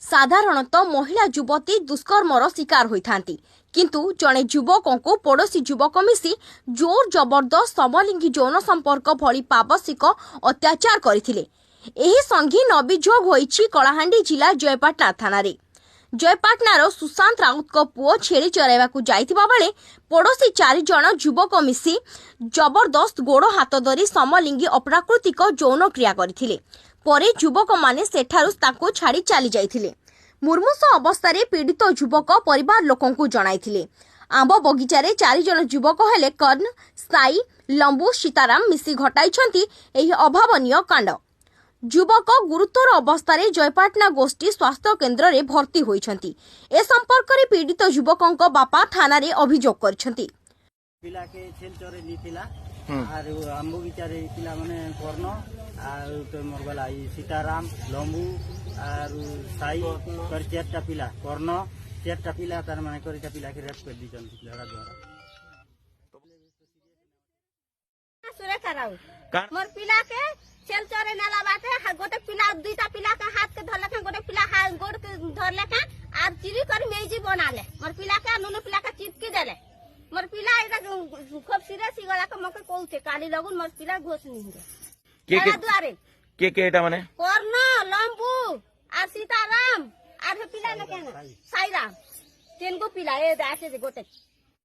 साधारणतः महिला युवती दुष्कर्मर शिकार होइथांती किंतु जड़े युवक को पड़ोसी युवक मिसी जोर जबरदस्त समलिंगी यौन संपर्क भली पावसिक अत्याचार करथिले। एही संगीन अभियोग होइछि कलाहांडी जिला जयपाटना थाना रे। जयपाटनार सुशांत राउत को पुओ छेली चराइबाकू जाइथिबा बेले पड़ोसी 4 जण युवक मिसी जबरदस्त गोड़ हाथ धरी समलिंगी अप्राकृतिक यौन क्रिया करथिले। परे युवक माने सेठारु ताको छाड़ी चली जाइथिले। मुर्मुष अवस्था पीड़ित युवक परिवार लोकंकु जणाइथिले। आंब बगीचारे 4 जण युवक हेले कर्ण, साई, लंबू, सीताराम मिसी घटाइछंती एही अभावनीय कांड। युवक गुरुतर अवस्था जयपाटना गोष्ठी स्वास्थ्य केन्द्र रे भर्ती होइछंती। ए संपर्क रे पीड़ित युवकंक बापा थाना रे अभियोग करछंती। पिला के छेल चोरे नीतिला आर आंबो बिचारे पिला माने कर्ण आर तो मोरगला सीताराम, लंबू आर साई कर 4टा पिला कर्ण 4टा पिला तार माने करटा पिला के रेप कर दिछंती लड़ा द्वारा। सुरेखा राउत मोर पिला के चल चोरे नाला बाटे गोटे पिला 2टा पिला के हाथ के धरले के गोटे पिला हाथ गोड़ के धरले के आर चिरी कर मेजी बनाले मोर पिला के नुनु पिला के चिपकी देले। मोर पिला एटा खूब सीरियस गला के मके कहउते काली लगुन मोर पिला घोष नहीं रे के द्वारे के एटा माने कर्ण, लंबू आर सीताराम आर पिला न केना साईराम 3 गो पिला ए दासे जे गोटे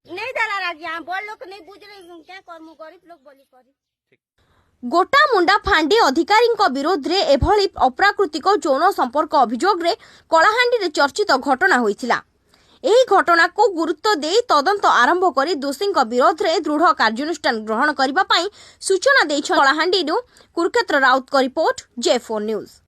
नहीं दला रागिया बोल लोग नहीं बुझ रे क्या करमु गरीब लोग बोली करी। गोटा मुंडा फांडी अधिकारी विरोध रे एभली अप्राकृतिक यौन संपर्क अभियोग रे कलाहांडी रे चर्चित घटना होइथिला। एही घटना को गुरुत्व दे तदंत आरंभ करी दोषी विरोध रे दृढ़ कार्यानुष्ठान ग्रहण करबा पई सूचना दैछ कलाहांडी कुरुक्षेत्र राउत को रिपोर्ट J4 न्यूज।